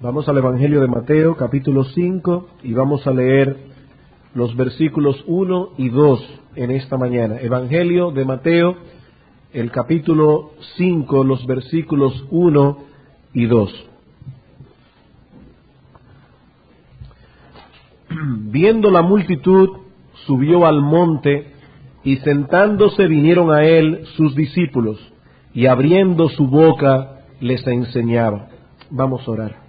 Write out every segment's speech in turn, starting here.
Vamos al Evangelio de Mateo, capítulo 5, y vamos a leer los versículos 1 y 2 en esta mañana. Evangelio de Mateo, el capítulo 5, los versículos 1 y 2. Viendo la multitud, subió al monte, y sentándose vinieron a él sus discípulos, y abriendo su boca les enseñaba. Vamos a orar.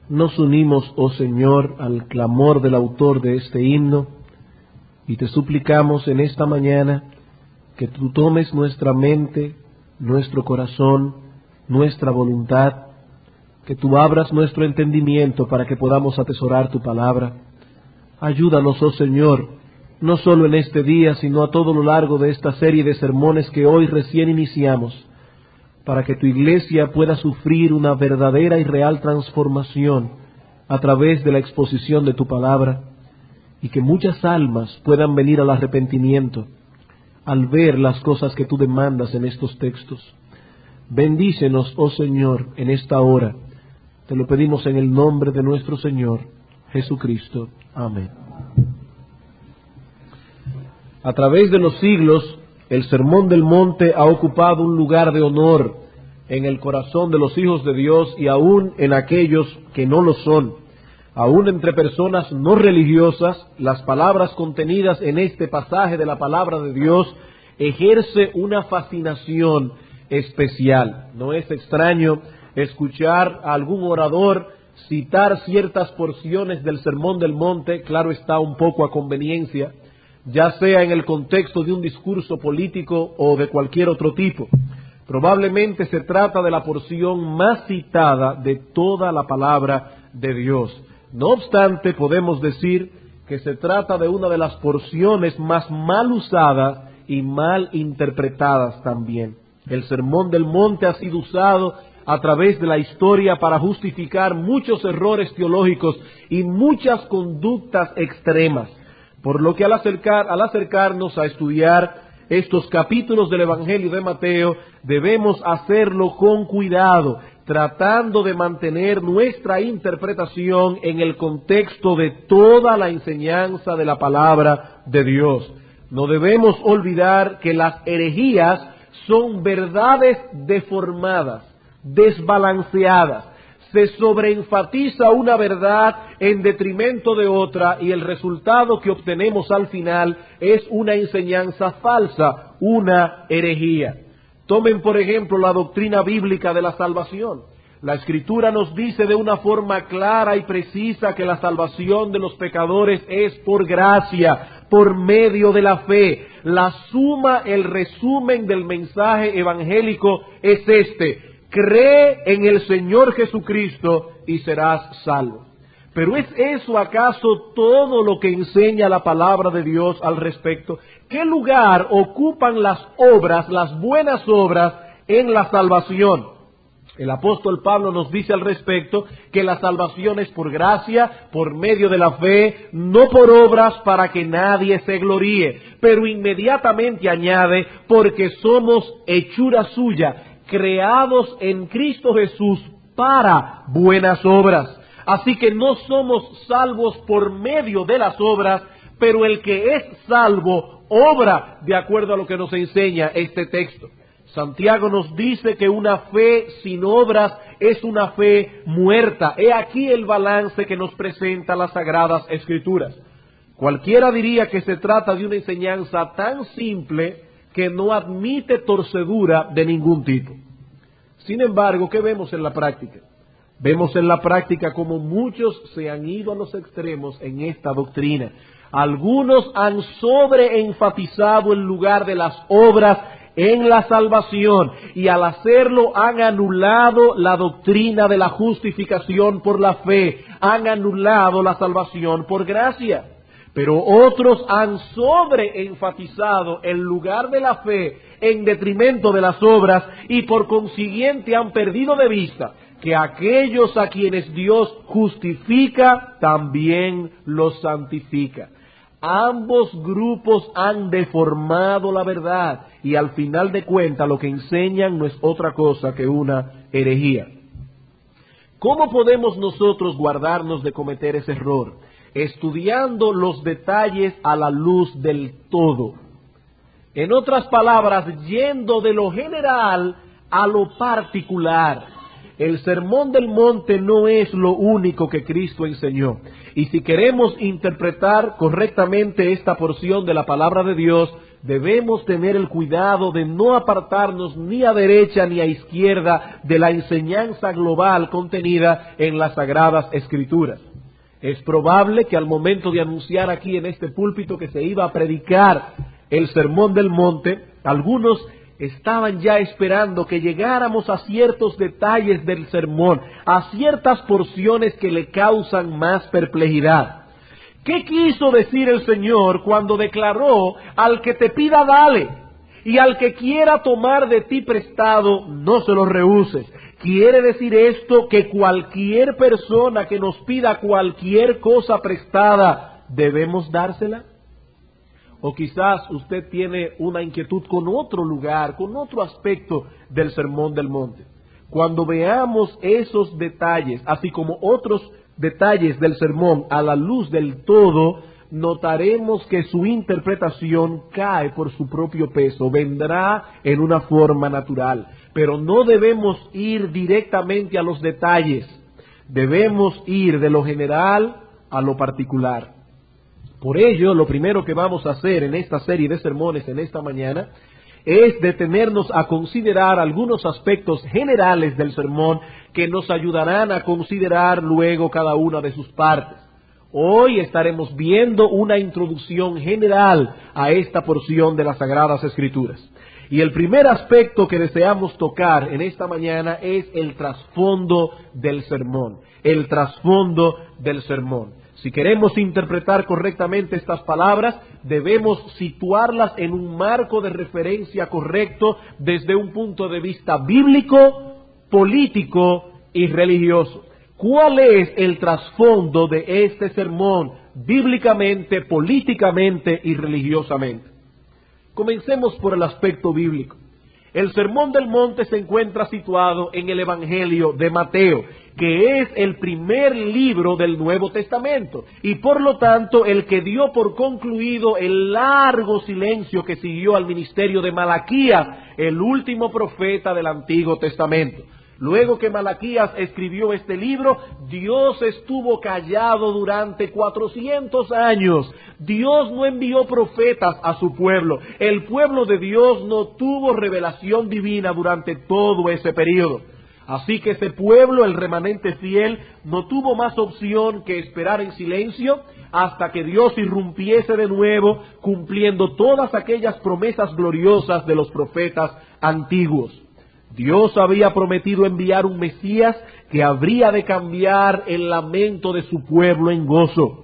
Nos unimos, oh Señor, al clamor del autor de este himno, y te suplicamos en esta mañana que tú tomes nuestra mente, nuestro corazón, nuestra voluntad, que tú abras nuestro entendimiento para que podamos atesorar tu palabra. Ayúdanos, oh Señor, no solo en este día, sino a todo lo largo de esta serie de sermones que hoy recién iniciamos, para que tu iglesia pueda sufrir una verdadera y real transformación a través de la exposición de tu palabra, y que muchas almas puedan venir al arrepentimiento al ver las cosas que tú demandas en estos textos. Bendícenos, oh Señor, en esta hora. Te lo pedimos en el nombre de nuestro Señor Jesucristo. Amén. A través de los siglos, el Sermón del Monte ha ocupado un lugar de honor en el corazón de los hijos de Dios y aún en aquellos que no lo son. Aún entre personas no religiosas, las palabras contenidas en este pasaje de la palabra de Dios ejerce una fascinación especial. No es extraño escuchar a algún orador citar ciertas porciones del Sermón del Monte, claro está, un poco a conveniencia, ya sea en el contexto de un discurso político o de cualquier otro tipo. Probablemente se trata de la porción más citada de toda la palabra de Dios. No obstante, podemos decir que se trata de una de las porciones más mal usadas y mal interpretadas también. El Sermón del Monte ha sido usado a través de la historia para justificar muchos errores teológicos y muchas conductas extremas. Por lo que al acercarnos a estudiar estos capítulos del Evangelio de Mateo, debemos hacerlo con cuidado, tratando de mantener nuestra interpretación en el contexto de toda la enseñanza de la palabra de Dios. No debemos olvidar que las herejías son verdades deformadas, desbalanceadas. Se sobreenfatiza una verdad en detrimento de otra y el resultado que obtenemos al final es una enseñanza falsa, una herejía. Tomen por ejemplo la doctrina bíblica de la salvación. La Escritura nos dice de una forma clara y precisa que la salvación de los pecadores es por gracia, por medio de la fe. La suma, el resumen del mensaje evangélico es este: cree en el Señor Jesucristo y serás salvo. Pero ¿es eso acaso todo lo que enseña la palabra de Dios al respecto? ¿Qué lugar ocupan las obras, las buenas obras, en la salvación? El apóstol Pablo nos dice al respecto que la salvación es por gracia, por medio de la fe, no por obras para que nadie se gloríe. Pero inmediatamente añade, porque somos hechura suya, creados en Cristo Jesús para buenas obras. Así que no somos salvos por medio de las obras, pero el que es salvo obra de acuerdo a lo que nos enseña este texto. Santiago nos dice que una fe sin obras es una fe muerta. He aquí el balance que nos presenta las Sagradas Escrituras. Cualquiera diría que se trata de una enseñanza tan simple que no admite torcedura de ningún tipo. Sin embargo, ¿qué vemos en la práctica? Vemos en la práctica como muchos se han ido a los extremos en esta doctrina. Algunos han sobreenfatizado el lugar de las obras en la salvación y al hacerlo han anulado la doctrina de la justificación por la fe, han anulado la salvación por gracia. Pero otros han sobreenfatizado el lugar de la fe en detrimento de las obras y por consiguiente han perdido de vista que aquellos a quienes Dios justifica también los santifica. Ambos grupos han deformado la verdad y al final de cuentas lo que enseñan no es otra cosa que una herejía. ¿Cómo podemos nosotros guardarnos de cometer ese error? Estudiando los detalles a la luz del todo. En otras palabras, yendo de lo general a lo particular. El Sermón del Monte no es lo único que Cristo enseñó. Y si queremos interpretar correctamente esta porción de la palabra de Dios, debemos tener el cuidado de no apartarnos ni a derecha ni a izquierda de la enseñanza global contenida en las Sagradas Escrituras. Es probable que al momento de anunciar aquí en este púlpito que se iba a predicar el Sermón del Monte, algunos estaban ya esperando que llegáramos a ciertos detalles del sermón, a ciertas porciones que le causan más perplejidad. ¿Qué quiso decir el Señor cuando declaró: al que te pida dale, y al que quiera tomar de ti prestado no se lo rehuses? ¿Quiere decir esto que cualquier persona que nos pida cualquier cosa prestada debemos dársela? O quizás usted tiene una inquietud con otro lugar, con otro aspecto del Sermón del Monte. Cuando veamos esos detalles, así como otros detalles del sermón a la luz del todo, notaremos que su interpretación cae por su propio peso, vendrá en una forma natural. Pero no debemos ir directamente a los detalles, debemos ir de lo general a lo particular. Por ello, lo primero que vamos a hacer en esta serie de sermones en esta mañana es detenernos a considerar algunos aspectos generales del sermón que nos ayudarán a considerar luego cada una de sus partes. Hoy estaremos viendo una introducción general a esta porción de las Sagradas Escrituras. Y el primer aspecto que deseamos tocar en esta mañana es el trasfondo del sermón. El trasfondo del sermón. Si queremos interpretar correctamente estas palabras, debemos situarlas en un marco de referencia correcto desde un punto de vista bíblico, político y religioso. ¿Cuál es el trasfondo de este sermón bíblicamente, políticamente y religiosamente? Comencemos por el aspecto bíblico. El Sermón del Monte se encuentra situado en el Evangelio de Mateo, que es el primer libro del Nuevo Testamento, y por lo tanto el que dio por concluido el largo silencio que siguió al ministerio de Malaquías, el último profeta del Antiguo Testamento. Luego que Malaquías escribió este libro, Dios estuvo callado durante 400 años. Dios no envió profetas a su pueblo. El pueblo de Dios no tuvo revelación divina durante todo ese periodo. Así que ese pueblo, el remanente fiel, no tuvo más opción que esperar en silencio hasta que Dios irrumpiese de nuevo, cumpliendo todas aquellas promesas gloriosas de los profetas antiguos. Dios había prometido enviar un Mesías que habría de cambiar el lamento de su pueblo en gozo.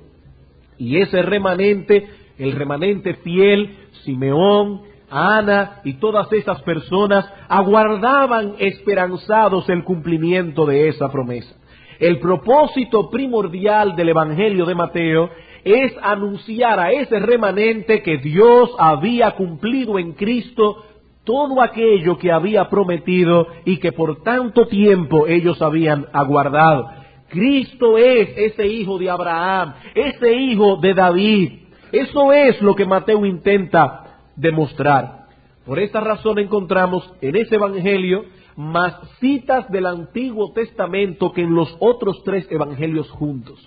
Y ese remanente, el remanente fiel, Simeón, Ana y todas esas personas aguardaban esperanzados el cumplimiento de esa promesa. El propósito primordial del Evangelio de Mateo es anunciar a ese remanente que Dios había cumplido en Cristo todo aquello que había prometido y que por tanto tiempo ellos habían aguardado. Cristo es ese hijo de Abraham, ese hijo de David. Eso es lo que Mateo intenta demostrar. Por esta razón encontramos en ese evangelio más citas del Antiguo Testamento que en los otros 3 evangelios juntos.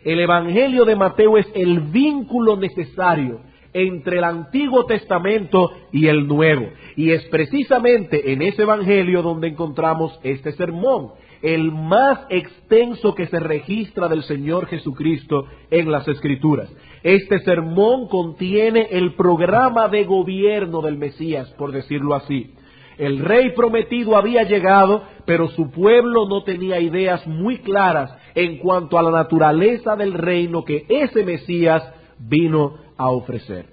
El evangelio de Mateo es el vínculo necesario entre el Antiguo Testamento y el Nuevo. Y es precisamente en ese evangelio donde encontramos este sermón, el más extenso que se registra del Señor Jesucristo en las Escrituras. Este sermón contiene el programa de gobierno del Mesías, por decirlo así. El rey prometido había llegado, pero su pueblo no tenía ideas muy claras en cuanto a la naturaleza del reino que ese Mesías vino a ofrecer.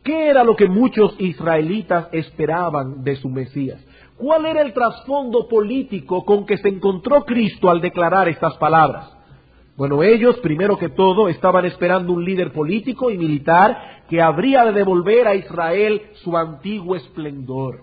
¿Qué era lo que muchos israelitas esperaban de su Mesías? ¿Cuál era el trasfondo político con que se encontró Cristo al declarar estas palabras? Bueno, ellos, primero que todo, estaban esperando un líder político y militar que habría de devolver a Israel su antiguo esplendor.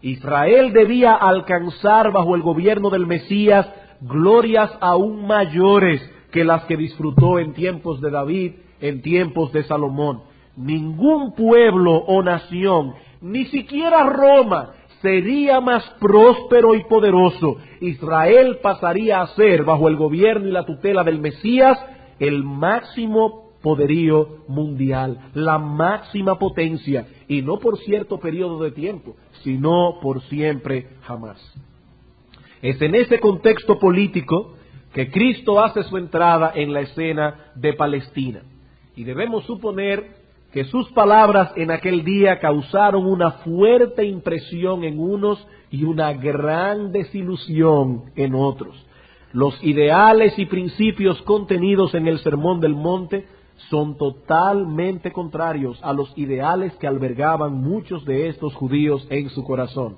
Israel debía alcanzar bajo el gobierno del Mesías glorias aún mayores que las que disfrutó en tiempos de David, en tiempos de Salomón. Ningún pueblo o nación, ni siquiera Roma, sería más próspero y poderoso. Israel pasaría a ser, bajo el gobierno y la tutela del Mesías, el máximo poderío mundial, la máxima potencia, y no por cierto periodo de tiempo, sino por siempre jamás. Es en ese contexto político que Cristo hace su entrada en la escena de Palestina, y debemos suponer que sus palabras en aquel día causaron una fuerte impresión en unos y una gran desilusión en otros. Los ideales y principios contenidos en el Sermón del Monte son totalmente contrarios a los ideales que albergaban muchos de estos judíos en su corazón.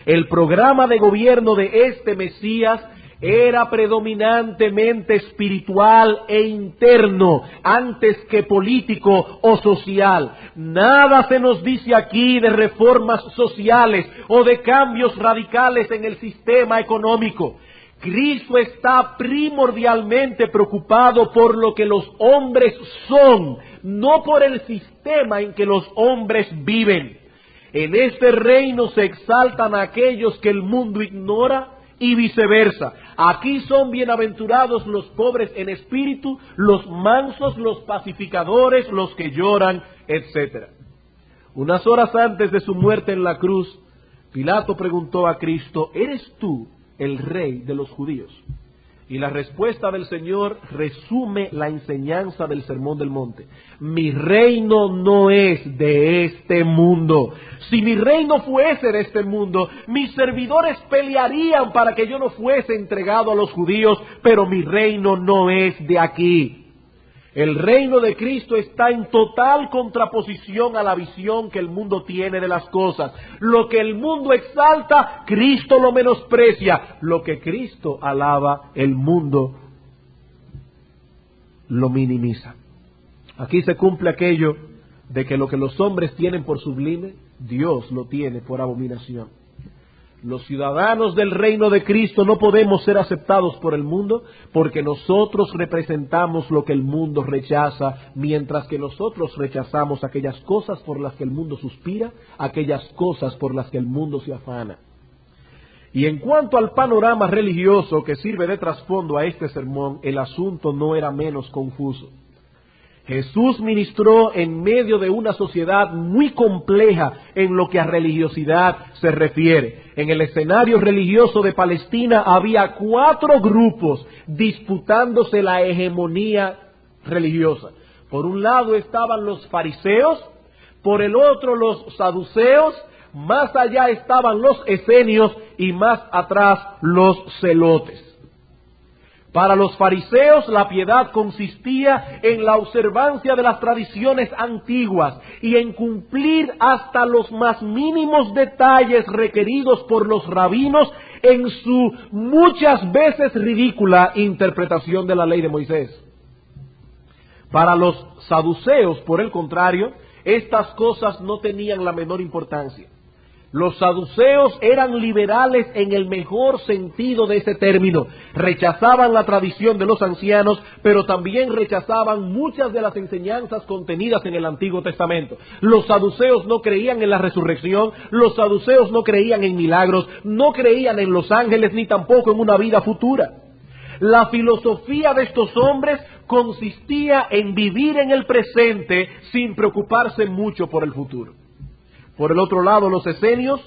El programa de gobierno de este Mesías era predominantemente espiritual e interno antes que político o social. Nada se nos dice aquí de reformas sociales o de cambios radicales en el sistema económico. Cristo está primordialmente preocupado por lo que los hombres son, no por el sistema en que los hombres viven. En este reino se exaltan aquellos que el mundo ignora y viceversa. Aquí son bienaventurados los pobres en espíritu, los mansos, los pacificadores, los que lloran, etc. Unas horas antes de su muerte en la cruz, Pilato preguntó a Cristo: ¿eres tú el rey de los judíos? Y la respuesta del Señor resume la enseñanza del Sermón del Monte. Mi reino no es de este mundo. Si mi reino fuese de este mundo, mis servidores pelearían para que yo no fuese entregado a los judíos, pero mi reino no es de aquí. El reino de Cristo está en total contraposición a la visión que el mundo tiene de las cosas. Lo que el mundo exalta, Cristo lo menosprecia. Lo que Cristo alaba, el mundo lo minimiza. Aquí se cumple aquello de que lo que los hombres tienen por sublime, Dios lo tiene por abominación. Los ciudadanos del reino de Cristo no podemos ser aceptados por el mundo porque nosotros representamos lo que el mundo rechaza, mientras que nosotros rechazamos aquellas cosas por las que el mundo suspira, aquellas cosas por las que el mundo se afana. Y en cuanto al panorama religioso que sirve de trasfondo a este sermón, el asunto no era menos confuso. Jesús ministró en medio de una sociedad muy compleja en lo que a religiosidad se refiere. En el escenario religioso de Palestina había 4 grupos disputándose la hegemonía religiosa. Por un lado estaban los fariseos, por el otro los saduceos, más allá estaban los esenios y más atrás los celotes. Para los fariseos la piedad consistía en la observancia de las tradiciones antiguas y en cumplir hasta los más mínimos detalles requeridos por los rabinos en su muchas veces ridícula interpretación de la ley de Moisés. Para los saduceos, por el contrario, estas cosas no tenían la menor importancia. Los saduceos eran liberales en el mejor sentido de ese término. Rechazaban la tradición de los ancianos, pero también rechazaban muchas de las enseñanzas contenidas en el Antiguo Testamento. Los saduceos no creían en la resurrección, los saduceos no creían en milagros, no creían en los ángeles, ni tampoco en una vida futura. La filosofía de estos hombres consistía en vivir en el presente sin preocuparse mucho por el futuro. Por el otro lado, los esenios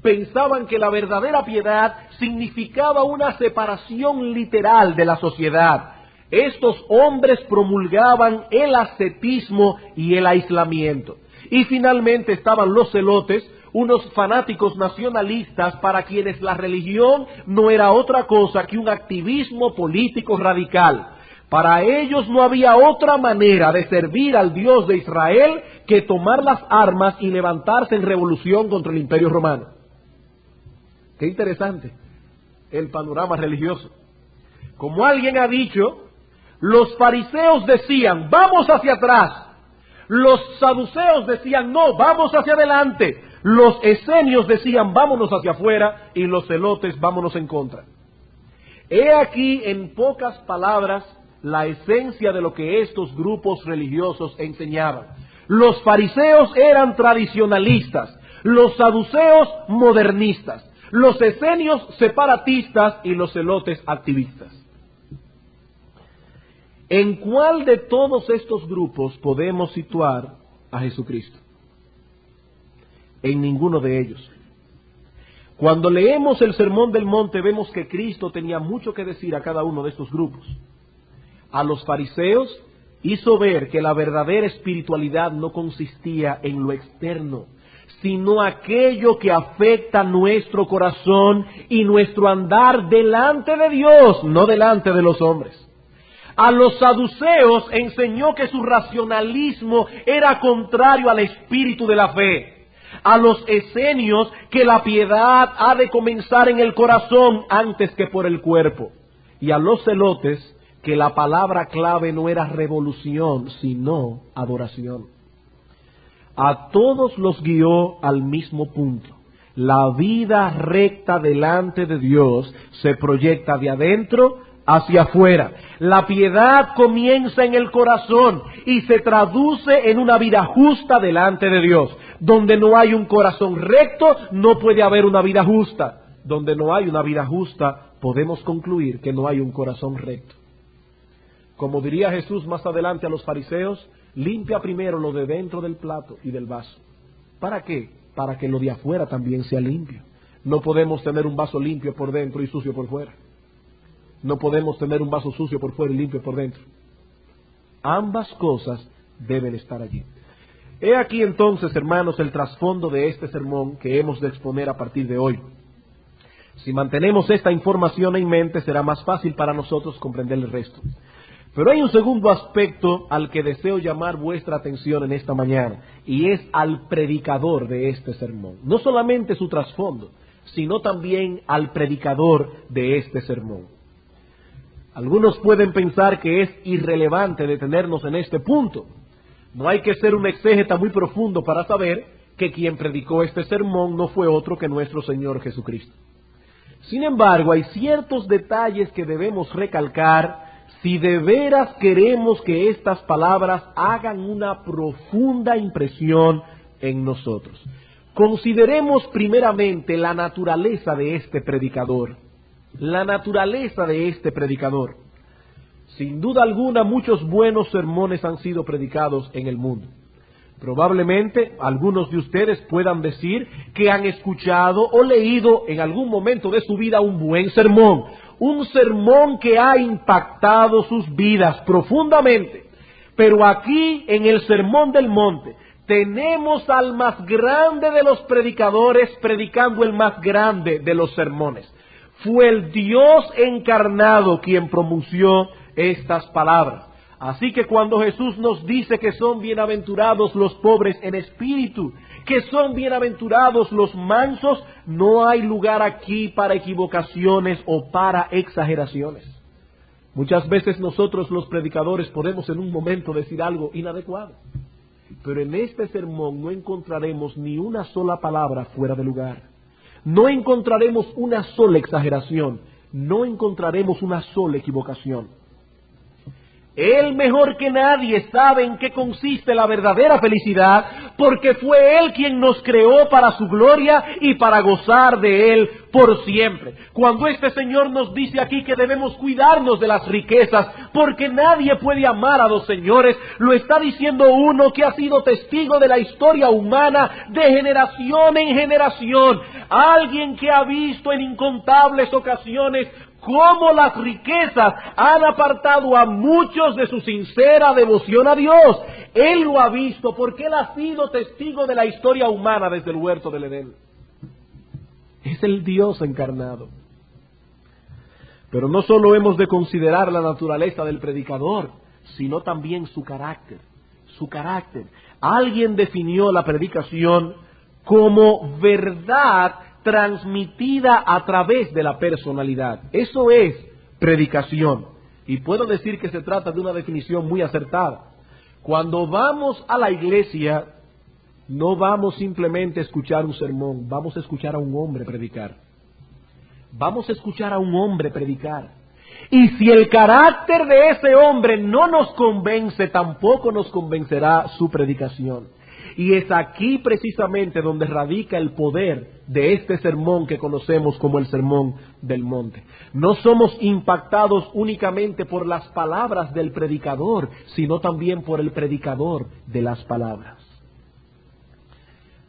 pensaban que la verdadera piedad significaba una separación literal de la sociedad. Estos hombres promulgaban el ascetismo y el aislamiento. Y finalmente estaban los celotes, unos fanáticos nacionalistas para quienes la religión no era otra cosa que un activismo político radical. Para ellos no había otra manera de servir al Dios de Israel que tomar las armas y levantarse en revolución contra el Imperio Romano. Qué interesante el panorama religioso. Como alguien ha dicho, Los fariseos decían, vamos hacia atrás. Los saduceos decían, no, vamos hacia adelante. Los esenios decían, vámonos hacia afuera. Y los celotes, vámonos en contra. He aquí, en pocas palabras, la esencia de lo que estos grupos religiosos enseñaban. Los fariseos eran tradicionalistas, los saduceos modernistas, los esenios separatistas y los celotes activistas. ¿En cuál de todos estos grupos podemos situar a Jesucristo? En ninguno de ellos. Cuando leemos el Sermón del Monte vemos que Cristo tenía mucho que decir a cada uno de estos grupos. A los fariseos hizo ver que la verdadera espiritualidad no consistía en lo externo, sino aquello que afecta nuestro corazón y nuestro andar delante de Dios, no delante de los hombres. A los saduceos enseñó que su racionalismo era contrario al espíritu de la fe. A los esenios que la piedad ha de comenzar en el corazón antes que por el cuerpo. Y a los celotes que la palabra clave no era revolución, sino adoración. A todos los guió al mismo punto. La vida recta delante de Dios se proyecta de adentro hacia afuera. La piedad comienza en el corazón y se traduce en una vida justa delante de Dios. Donde no hay un corazón recto, no puede haber una vida justa. Donde no hay una vida justa, podemos concluir que no hay un corazón recto. Como diría Jesús más adelante a los fariseos, limpia primero lo de dentro del plato y del vaso. ¿Para qué? Para que lo de afuera también sea limpio. No podemos tener un vaso limpio por dentro y sucio por fuera. No podemos tener un vaso sucio por fuera y limpio por dentro. Ambas cosas deben estar allí. He aquí entonces, hermanos, el trasfondo de este sermón que hemos de exponer a partir de hoy. Si mantenemos esta información en mente, será más fácil para nosotros comprender el resto. Pero hay un segundo aspecto al que deseo llamar vuestra atención en esta mañana, y es al predicador de este sermón. No solamente su trasfondo, sino también al predicador de este sermón. Algunos pueden pensar que es irrelevante detenernos en este punto. No hay que ser un exégeta muy profundo para saber que quien predicó este sermón no fue otro que nuestro Señor Jesucristo. Sin embargo, hay ciertos detalles que debemos recalcar si de veras queremos que estas palabras hagan una profunda impresión en nosotros. Consideremos primeramente la naturaleza de este predicador. La naturaleza de este predicador. Sin duda alguna, muchos buenos sermones han sido predicados en el mundo. Probablemente algunos de ustedes puedan decir que han escuchado o leído en algún momento de su vida un buen sermón. Un sermón que ha impactado sus vidas profundamente. Pero aquí, en el Sermón del Monte, tenemos al más grande de los predicadores predicando el más grande de los sermones. Fue el Dios encarnado quien pronunció estas palabras. Así que cuando Jesús nos dice que son bienaventurados los pobres en espíritu, que son bienaventurados los mansos, no hay lugar aquí para equivocaciones o para exageraciones. Muchas veces nosotros los predicadores podemos en un momento decir algo inadecuado, pero en este sermón no encontraremos ni una sola palabra fuera de lugar. No encontraremos una sola exageración, no encontraremos una sola equivocación. Él mejor que nadie sabe en qué consiste la verdadera felicidad, porque fue Él quien nos creó para su gloria y para gozar de Él por siempre. Cuando este Señor nos dice aquí que debemos cuidarnos de las riquezas, porque nadie puede amar a dos señores, lo está diciendo uno que ha sido testigo de la historia humana de generación en generación. Alguien que ha visto en incontables ocasiones cómo las riquezas han apartado a muchos de su sincera devoción a Dios. Él lo ha visto porque Él ha sido testigo de la historia humana desde el huerto del Edén. Es el Dios encarnado. Pero no solo hemos de considerar la naturaleza del predicador, sino también su carácter. Su carácter. Alguien definió la predicación como verdad transmitida a través de la personalidad. Eso es predicación. Y puedo decir que se trata de una definición muy acertada. Cuando vamos a la iglesia, no vamos simplemente a escuchar un sermón, vamos a escuchar a un hombre predicar. Vamos a escuchar a un hombre predicar. Y si el carácter de ese hombre no nos convence, tampoco nos convencerá su predicación. Y es aquí precisamente donde radica el poder de este sermón que conocemos como el Sermón del Monte. No somos impactados únicamente por las palabras del predicador, sino también por el predicador de las palabras.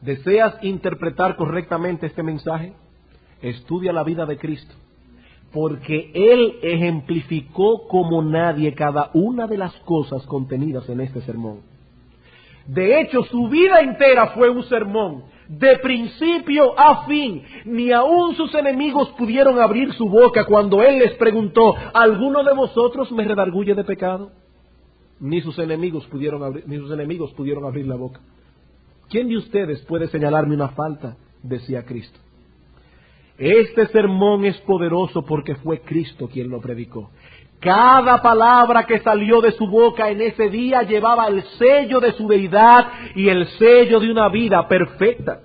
¿Deseas interpretar correctamente este mensaje? Estudia la vida de Cristo, porque Él ejemplificó como nadie cada una de las cosas contenidas en este sermón. De hecho, su vida entera fue un sermón, de principio a fin. Ni aun sus enemigos pudieron abrir su boca cuando Él les preguntó, ¿alguno de vosotros me redarguye de pecado? Ni sus enemigos pudieron abrir la boca. ¿Quién de ustedes puede señalarme una falta?, decía Cristo. Este sermón es poderoso porque fue Cristo quien lo predicó. Cada palabra que salió de su boca en ese día llevaba el sello de su deidad y el sello de una vida perfecta.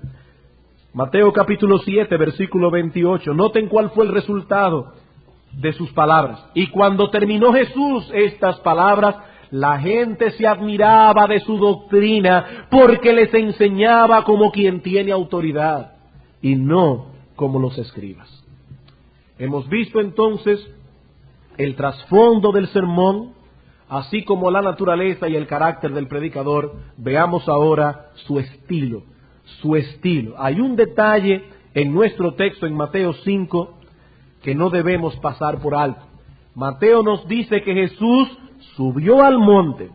Mateo capítulo 7, versículo 28. Noten cuál fue el resultado de sus palabras. Y cuando terminó Jesús estas palabras, la gente se admiraba de su doctrina porque les enseñaba como quien tiene autoridad y no como los escribas. Hemos visto entonces el trasfondo del sermón, así como la naturaleza y el carácter del predicador. Veamos ahora su estilo. Hay un detalle en nuestro texto en Mateo 5 que no debemos pasar por alto. Mateo nos dice que Jesús subió al monte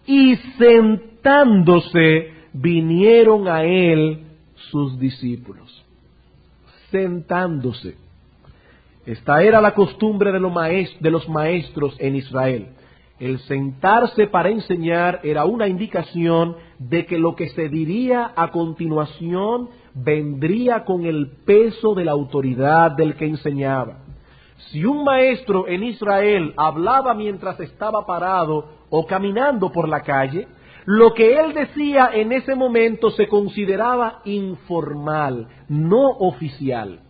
y sentándose vinieron a él sus discípulos. Sentándose. Esta era la costumbre de los maestros en Israel. El sentarse para enseñar era una indicación de que lo que se diría a continuación vendría con el peso de la autoridad del que enseñaba. Si un maestro en Israel hablaba mientras estaba parado o caminando por la calle, lo que él decía en ese momento se consideraba informal, no oficial.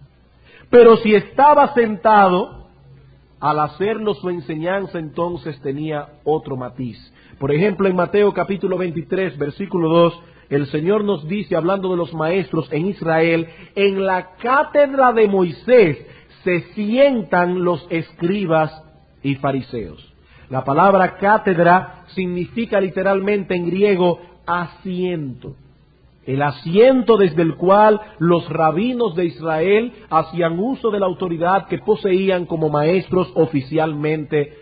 Pero si estaba sentado, al hacerlo su enseñanza entonces tenía otro matiz. Por ejemplo, en Mateo capítulo 23, versículo 2, el Señor nos dice, hablando de los maestros en Israel, en la cátedra de Moisés se sientan los escribas y fariseos. La palabra cátedra significa literalmente en griego asiento. El asiento desde el cual los rabinos de Israel hacían uso de la autoridad que poseían como maestros oficialmente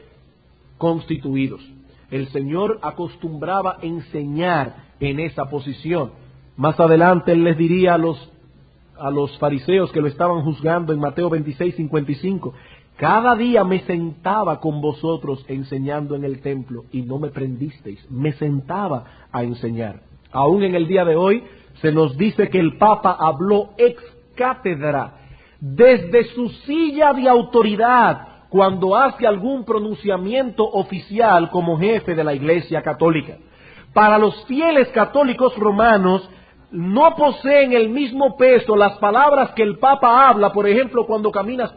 constituidos. El Señor acostumbraba enseñar en esa posición. Más adelante Él les diría a los fariseos que lo estaban juzgando en Mateo 26:55, cada día me sentaba con vosotros enseñando en el templo y no me prendisteis. Me sentaba a enseñar. Aún en el día de hoy se nos dice que el Papa habló ex cátedra, desde su silla de autoridad, cuando hace algún pronunciamiento oficial como jefe de la Iglesia Católica. Para los fieles católicos romanos, no poseen el mismo peso las palabras que el Papa habla, por ejemplo, cuando camina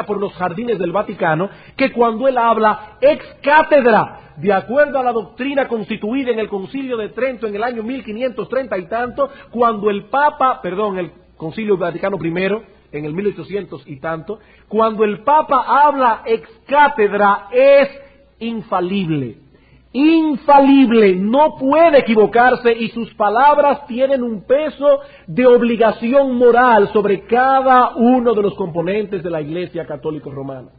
por los jardines del Vaticano, que cuando él habla ex cátedra, de acuerdo a la doctrina constituida en el Concilio de Trento en el año 1530 y tanto, cuando el Concilio Vaticano I en el 1800 y tanto, cuando el Papa habla ex cátedra es infalible. Infalible, no puede equivocarse y sus palabras tienen un peso de obligación moral sobre cada uno de los componentes de la Iglesia Católica Romana.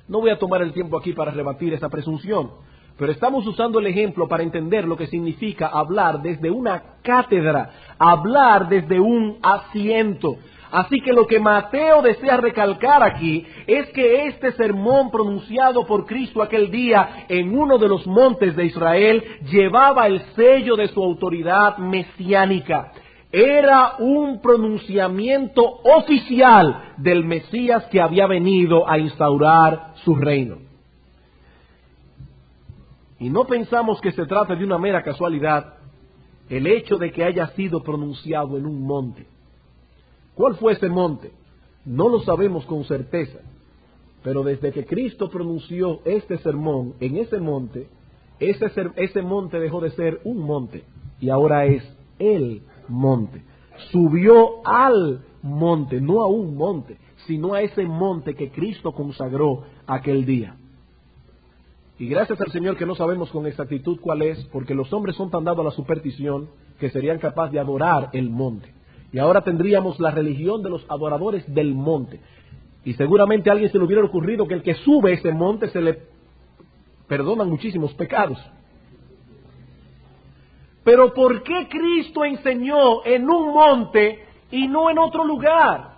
No voy a tomar el tiempo aquí para rebatir esa presunción, pero estamos usando el ejemplo para entender lo que significa hablar desde una cátedra, hablar desde un asiento. Así que lo que Mateo desea recalcar aquí es que este sermón pronunciado por Cristo aquel día en uno de los montes de Israel llevaba el sello de su autoridad mesiánica. Era un pronunciamiento oficial del Mesías que había venido a instaurar su reino. Y no pensamos que se trate de una mera casualidad el hecho de que haya sido pronunciado en un monte. ¿Cuál fue ese monte? No lo sabemos con certeza, pero desde que Cristo pronunció este sermón en ese monte, ese monte dejó de ser un monte y ahora es el monte. Subió al monte, no a un monte, sino a ese monte que Cristo consagró aquel día. Y gracias al Señor que no sabemos con exactitud cuál es, porque los hombres son tan dados a la superstición que serían capaces de adorar el monte. Y ahora tendríamos la religión de los adoradores del monte. Y seguramente a alguien se le hubiera ocurrido que el que sube ese monte se le perdonan muchísimos pecados. Pero ¿por qué Cristo enseñó en un monte y no en otro lugar?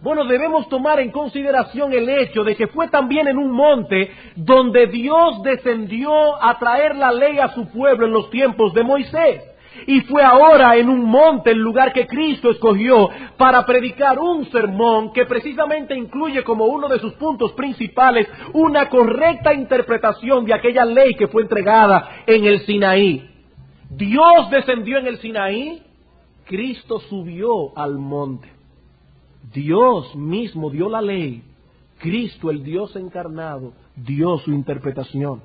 Bueno, debemos tomar en consideración el hecho de que fue también en un monte donde Dios descendió a traer la ley a su pueblo en los tiempos de Moisés. Y fue ahora en un monte el lugar que Cristo escogió para predicar un sermón que precisamente incluye como uno de sus puntos principales una correcta interpretación de aquella ley que fue entregada en el Sinaí. Dios descendió en el Sinaí, Cristo subió al monte. Dios mismo dio la ley, Cristo, el Dios encarnado, dio su interpretación.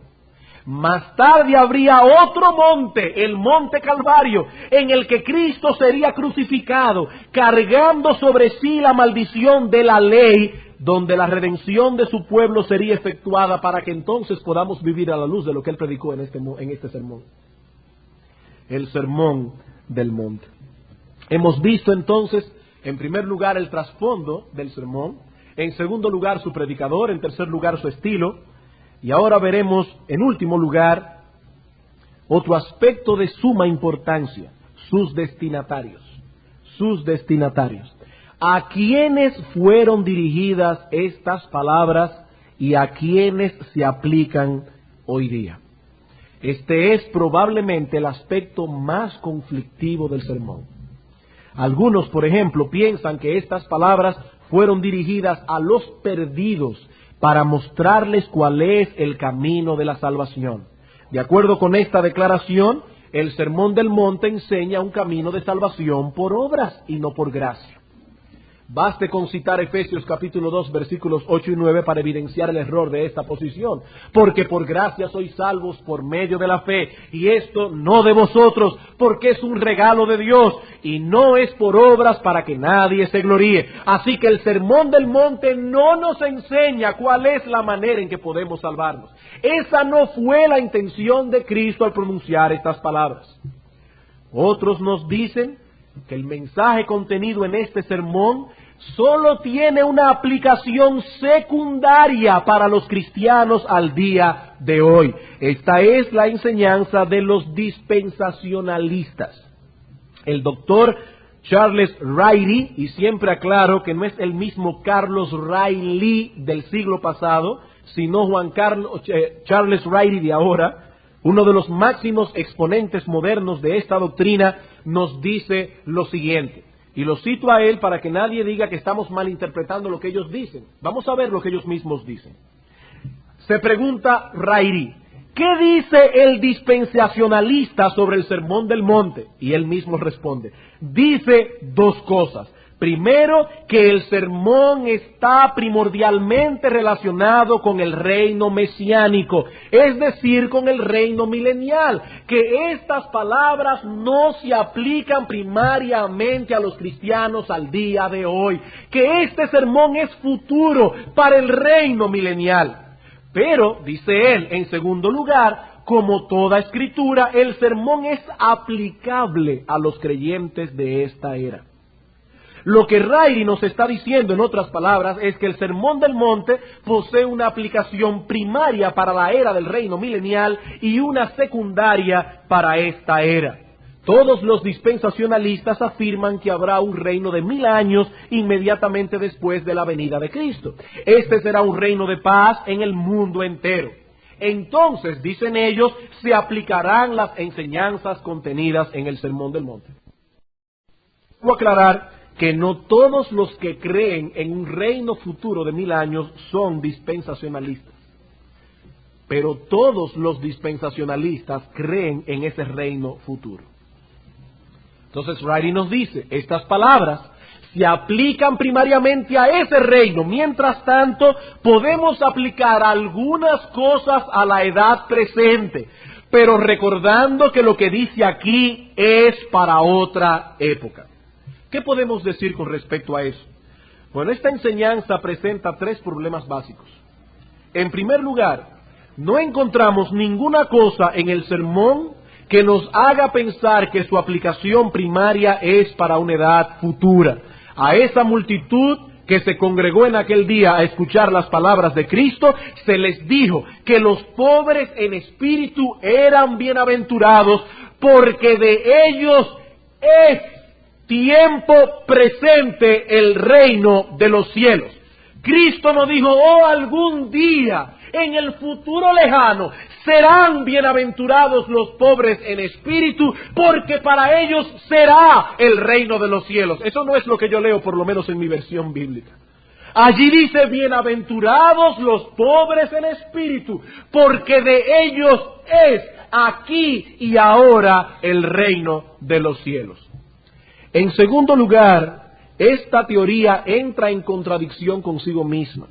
Más tarde habría otro monte, el monte Calvario, en el que Cristo sería crucificado, cargando sobre sí la maldición de la ley, donde la redención de su pueblo sería efectuada para que entonces podamos vivir a la luz de lo que Él predicó en este sermón. El sermón del monte. Hemos visto entonces, en primer lugar, el trasfondo del sermón, en segundo lugar, su predicador, en tercer lugar, su estilo, y ahora veremos, en último lugar, otro aspecto de suma importancia, sus destinatarios. Sus destinatarios. ¿A quiénes fueron dirigidas estas palabras y a quiénes se aplican hoy día? Este es probablemente el aspecto más conflictivo del sermón. Algunos, por ejemplo, piensan que estas palabras fueron dirigidas a los perdidos para mostrarles cuál es el camino de la salvación. De acuerdo con esta declaración, el Sermón del Monte enseña un camino de salvación por obras y no por gracia. Baste con citar Efesios capítulo 2 versículos 8 y 9 para evidenciar el error de esta posición. Porque por gracia sois salvos por medio de la fe, y esto no de vosotros, porque es un regalo de Dios, y no es por obras para que nadie se gloríe. Así que el Sermón del Monte no nos enseña cuál es la manera en que podemos salvarnos. Esa no fue la intención de Cristo al pronunciar estas palabras. Otros nos dicen que el mensaje contenido en este sermón solo tiene una aplicación secundaria para los cristianos al día de hoy. Esta es la enseñanza de los dispensacionalistas. El doctor Charles Riley, y siempre aclaro que no es el mismo Carlos Riley del siglo pasado, sino Charles Riley de ahora, uno de los máximos exponentes modernos de esta doctrina, nos dice lo siguiente, y lo cito a él para que nadie diga que estamos malinterpretando lo que ellos dicen. Vamos a ver lo que ellos mismos dicen. Se pregunta Riley, ¿qué dice el dispensacionalista sobre el Sermón del Monte? Y él mismo responde, dice dos cosas. Primero, que el sermón está primordialmente relacionado con el reino mesiánico, es decir, con el reino milenial, que estas palabras no se aplican primariamente a los cristianos al día de hoy, que este sermón es futuro para el reino milenial. Pero, dice él, en segundo lugar, como toda escritura, el sermón es aplicable a los creyentes de esta era. Lo que Riley nos está diciendo, en otras palabras, es que el Sermón del Monte posee una aplicación primaria para la era del reino milenial y una secundaria para esta era. Todos los dispensacionalistas afirman que habrá un reino de 1000 años inmediatamente después de la venida de Cristo. Este será un reino de paz en el mundo entero. Entonces, dicen ellos, se aplicarán las enseñanzas contenidas en el Sermón del Monte. Quiero aclarar que no todos los que creen en un reino futuro de 1000 años son dispensacionalistas. pero todos los dispensacionalistas creen en ese reino futuro. Entonces Riley nos dice, estas palabras se aplican primariamente a ese reino. Mientras tanto, podemos aplicar algunas cosas a la edad presente, pero recordando que lo que dice aquí es para otra época. ¿Qué podemos decir con respecto a eso? Bueno, esta enseñanza presenta tres problemas básicos. En primer lugar, no encontramos ninguna cosa en el sermón que nos haga pensar que su aplicación primaria es para una edad futura. A esa multitud que se congregó en aquel día a escuchar las palabras de Cristo, se les dijo que los pobres en espíritu eran bienaventurados, porque de ellos es tiempo presente el reino de los cielos. Cristo no dijo, oh, algún día, en el futuro lejano, serán bienaventurados los pobres en espíritu, porque para ellos será el reino de los cielos. Eso no es lo que yo leo, por lo menos en mi versión bíblica. Allí dice, bienaventurados los pobres en espíritu, porque de ellos es aquí y ahora el reino de los cielos. En segundo lugar, esta teoría entra en contradicción consigo misma.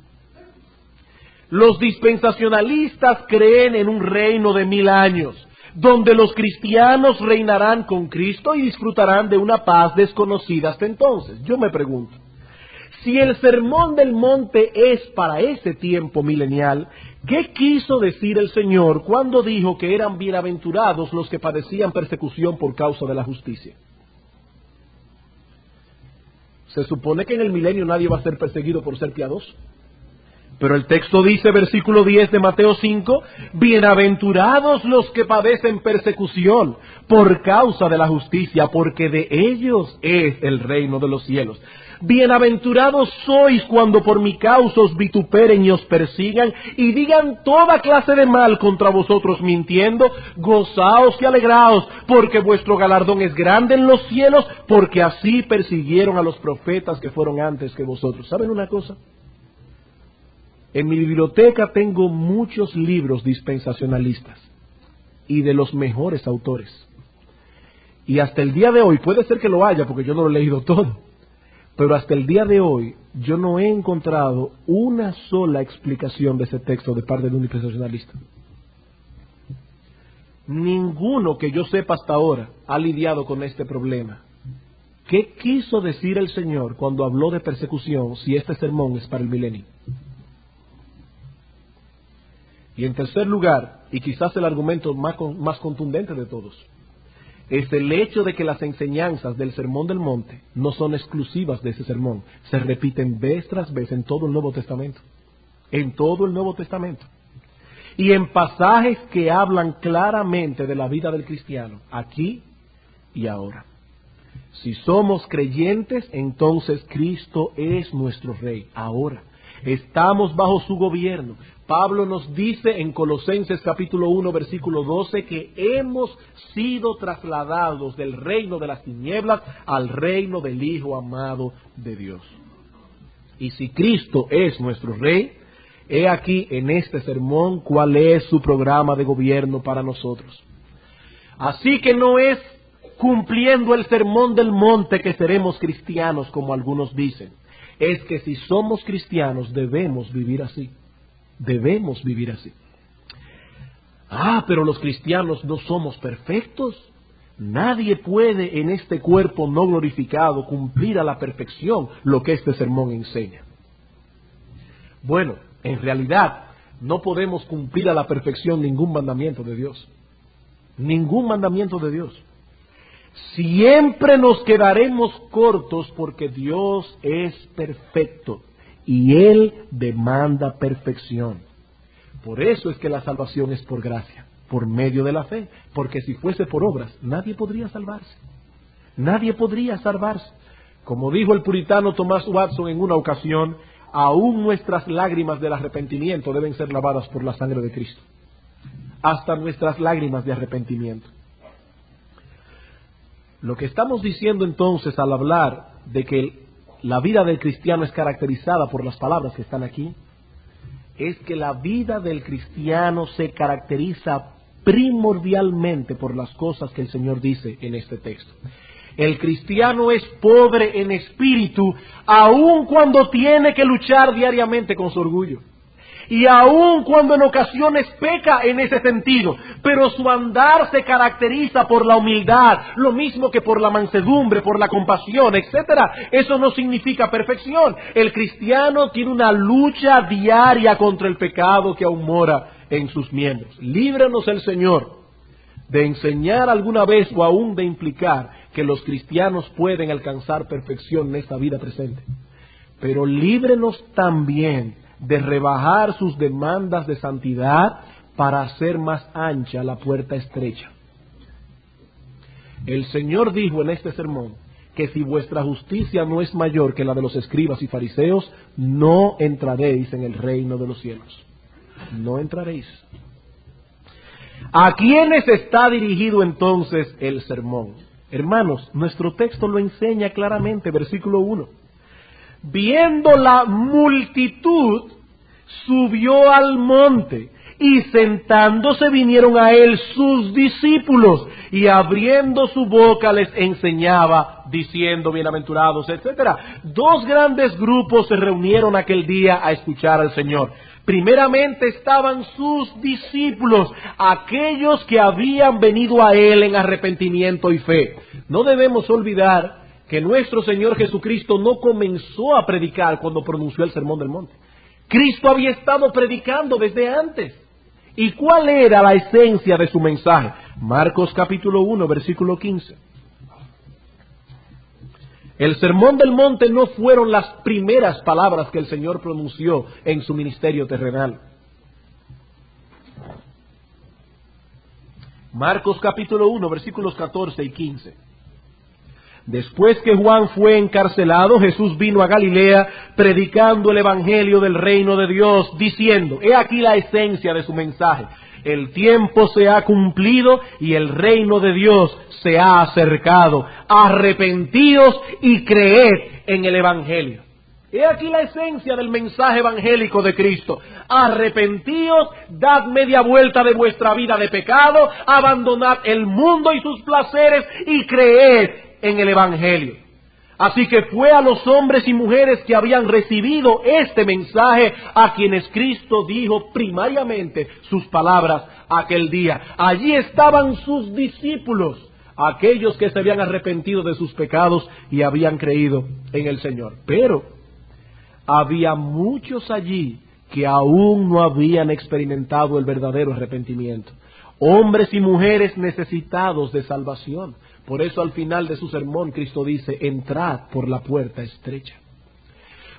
Los dispensacionalistas creen en un reino de 1000 años, donde los cristianos reinarán con Cristo y disfrutarán de una paz desconocida hasta entonces. Yo me pregunto, si el sermón del monte es para ese tiempo milenial, ¿qué quiso decir el Señor cuando dijo que eran bienaventurados los que padecían persecución por causa de la justicia? Se supone que en el milenio nadie va a ser perseguido por ser piadoso. Pero el texto dice, versículo 10 de Mateo 5, bienaventurados los que padecen persecución por causa de la justicia, porque de ellos es el reino de los cielos. Bienaventurados sois cuando por mi causa os vituperen y os persigan y digan toda clase de mal contra vosotros mintiendo. Gozaos y alegraos, porque vuestro galardón es grande en los cielos, porque así persiguieron a los profetas que fueron antes que vosotros. ¿Saben una cosa? En mi biblioteca tengo muchos libros dispensacionalistas y de los mejores autores. Y hasta el día de hoy, puede ser que lo haya porque yo no lo he leído todo, pero hasta el día de hoy yo no he encontrado una sola explicación de ese texto de parte de un dispensacionalista. Ninguno que yo sepa hasta ahora ha lidiado con este problema. ¿Qué quiso decir el Señor cuando habló de persecución si este sermón es para el milenio? Y en tercer lugar, y quizás el argumento más contundente de todos, es el hecho de que las enseñanzas del Sermón del Monte no son exclusivas de ese sermón, se repiten vez tras vez en todo el Nuevo Testamento, en todo el Nuevo Testamento, y en pasajes que hablan claramente de la vida del cristiano, aquí y ahora. Si somos creyentes, entonces Cristo es nuestro Rey, ahora. Estamos bajo su gobierno. Pablo nos dice en Colosenses capítulo 1 versículo 12 que hemos sido trasladados del reino de las tinieblas al reino del Hijo amado de Dios. Y si Cristo es nuestro Rey, he aquí en este sermón cuál es su programa de gobierno para nosotros. Así que no es cumpliendo el sermón del monte que seremos cristianos como algunos dicen. Es que si somos cristianos debemos vivir así. Debemos vivir así. Pero los cristianos no somos perfectos. Nadie puede en este cuerpo no glorificado cumplir a la perfección lo que este sermón enseña. Bueno, en realidad no podemos cumplir a la perfección ningún mandamiento de Dios. Ningún mandamiento de Dios. Siempre nos quedaremos cortos porque Dios es perfecto y Él demanda perfección. Por eso es que la salvación es por gracia, por medio de la fe, porque si fuese por obras, nadie podría salvarse. Nadie podría salvarse. Como dijo el puritano Thomas Watson en una ocasión, aún nuestras lágrimas del arrepentimiento deben ser lavadas por la sangre de Cristo. Hasta nuestras lágrimas de arrepentimiento. Lo que estamos diciendo entonces al hablar de que la vida del cristiano es caracterizada por las palabras que están aquí, es que la vida del cristiano se caracteriza primordialmente por las cosas que el Señor dice en este texto. El cristiano es pobre en espíritu, aun cuando tiene que luchar diariamente con su orgullo. Y aun cuando en ocasiones peca en ese sentido, pero su andar se caracteriza por la humildad, lo mismo que por la mansedumbre, por la compasión, etcétera. Eso no significa perfección. El cristiano tiene una lucha diaria contra el pecado que aún mora en sus miembros. Líbranos el Señor de enseñar alguna vez o aún de implicar que los cristianos pueden alcanzar perfección en esta vida presente. Pero líbrenos también de rebajar sus demandas de santidad para hacer más ancha la puerta estrecha. El Señor dijo en este sermón que si vuestra justicia no es mayor que la de los escribas y fariseos, no entraréis en el reino de los cielos. No entraréis. ¿A quiénes está dirigido entonces el sermón? Hermanos, nuestro texto lo enseña claramente, versículo 1. Viendo la multitud, subió al monte, y sentándose vinieron a él sus discípulos, y abriendo su boca les enseñaba, diciendo bienaventurados, etcétera. Dos grandes grupos se reunieron aquel día a escuchar al Señor. Primeramente estaban sus discípulos, aquellos que habían venido a él en arrepentimiento y fe. No debemos olvidar que nuestro Señor Jesucristo no comenzó a predicar cuando pronunció el Sermón del Monte. Cristo había estado predicando desde antes. ¿Y cuál era la esencia de su mensaje? Marcos capítulo 1, versículo 15. El Sermón del Monte no fueron las primeras palabras que el Señor pronunció en su ministerio terrenal. Marcos capítulo 1, versículos 14 y 15. Después que Juan fue encarcelado, Jesús vino a Galilea predicando el evangelio del reino de Dios, diciendo, he aquí la esencia de su mensaje, el tiempo se ha cumplido y el reino de Dios se ha acercado, arrepentíos y creed en el evangelio. He aquí la esencia del mensaje evangélico de Cristo. Arrepentíos, dad media vuelta de vuestra vida de pecado, abandonad el mundo y sus placeres y creed en el evangelio. Así que fue a los hombres y mujeres que habían recibido este mensaje a quienes Cristo dijo primariamente sus palabras aquel día. Allí estaban sus discípulos, aquellos que se habían arrepentido de sus pecados y habían creído en el Señor. Pero había muchos allí que aún no habían experimentado el verdadero arrepentimiento. Hombres y mujeres necesitados de salvación. Por eso al final de su sermón Cristo dice, entrad por la puerta estrecha.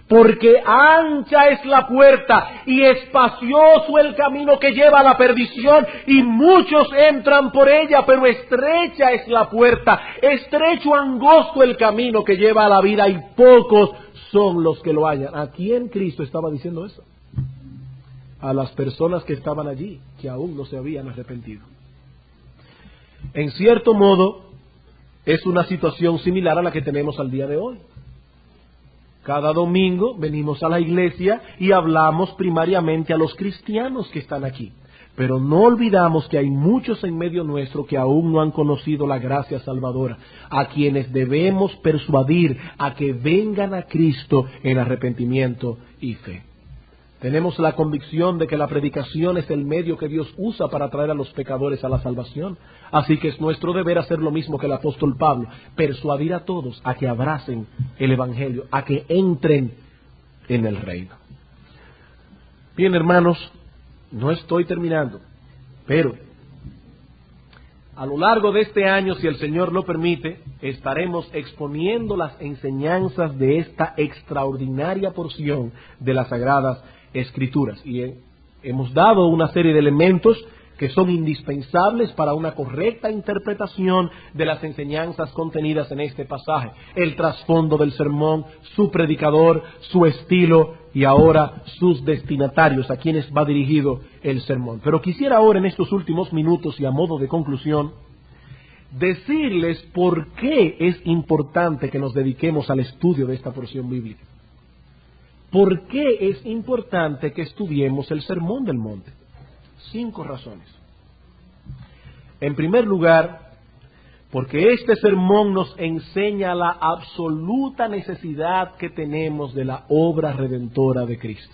Porque ancha es la puerta y espacioso el camino que lleva a la perdición y muchos entran por ella, pero estrecha es la puerta, estrecho, angosto el camino que lleva a la vida y pocos son los que lo hallan. ¿A quién Cristo estaba diciendo eso? A las personas que estaban allí, que aún no se habían arrepentido. En cierto modo, es una situación similar a la que tenemos al día de hoy. Cada domingo venimos a la iglesia y hablamos primariamente a los cristianos que están aquí. Pero no olvidamos que hay muchos en medio nuestro que aún no han conocido la gracia salvadora, a quienes debemos persuadir a que vengan a Cristo en arrepentimiento y fe. Tenemos la convicción de que la predicación es el medio que Dios usa para traer a los pecadores a la salvación. Así que es nuestro deber hacer lo mismo que el apóstol Pablo, persuadir a todos a que abracen el evangelio, a que entren en el reino. Bien, hermanos, no estoy terminando, pero a lo largo de este año, si el Señor lo permite, estaremos exponiendo las enseñanzas de esta extraordinaria porción de las Sagradas Escrituras. Y hemos dado una serie de elementos que son indispensables para una correcta interpretación de las enseñanzas contenidas en este pasaje. El trasfondo del sermón, su predicador, su estilo y ahora sus destinatarios, a quienes va dirigido el sermón. Pero quisiera ahora en estos últimos minutos y a modo de conclusión, decirles por qué es importante que nos dediquemos al estudio de esta porción bíblica. ¿Por qué es importante que estudiemos el Sermón del Monte? 5 razones. En primer lugar, porque este sermón nos enseña la absoluta necesidad que tenemos de la obra redentora de Cristo.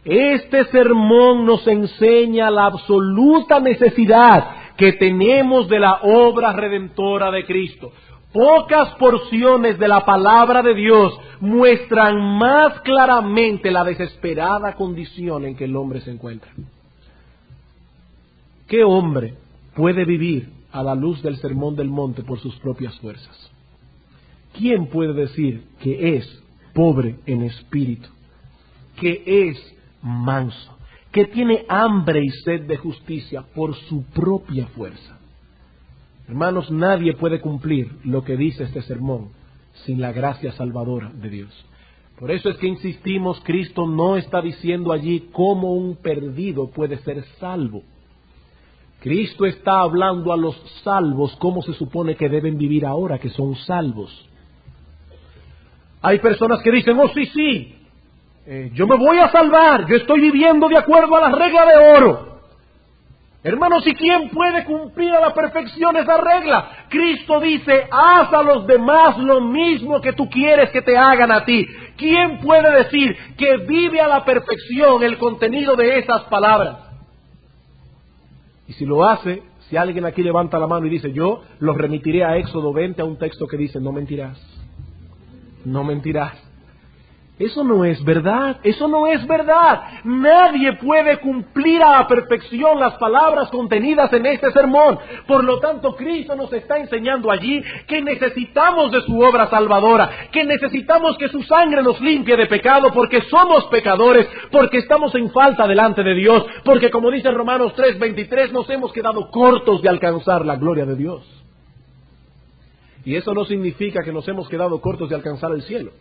Este sermón nos enseña la absoluta necesidad que tenemos de la obra redentora de Cristo. Pocas porciones de la palabra de Dios muestran más claramente la desesperada condición en que el hombre se encuentra. ¿Qué hombre puede vivir a la luz del Sermón del Monte por sus propias fuerzas? ¿Quién puede decir que es pobre en espíritu, que es manso, que tiene hambre y sed de justicia por su propia fuerza? Hermanos, nadie puede cumplir lo que dice este sermón sin la gracia salvadora de Dios. Por eso es que insistimos, Cristo no está diciendo allí cómo un perdido puede ser salvo. Cristo está hablando a los salvos cómo se supone que deben vivir ahora que son salvos. Hay personas que dicen, oh sí, yo me voy a salvar, yo estoy viviendo de acuerdo a la regla de oro. Hermanos, ¿y quién puede cumplir a la perfección esa regla? Cristo dice, haz a los demás lo mismo que tú quieres que te hagan a ti. ¿Quién puede decir que vive a la perfección el contenido de esas palabras? Y si lo hace, si alguien aquí levanta la mano y dice, yo los remitiré a Éxodo 20, a un texto que dice, no mentirás. No mentirás. Eso no es verdad, eso no es verdad. Nadie puede cumplir a la perfección las palabras contenidas en este sermón. Por lo tanto, Cristo nos está enseñando allí que necesitamos de su obra salvadora, que necesitamos que su sangre nos limpie de pecado, porque somos pecadores, porque estamos en falta delante de Dios, porque como dice Romanos 3:23, nos hemos quedado cortos de alcanzar la gloria de Dios. Y eso no significa que nos hemos quedado cortos de alcanzar el cielo.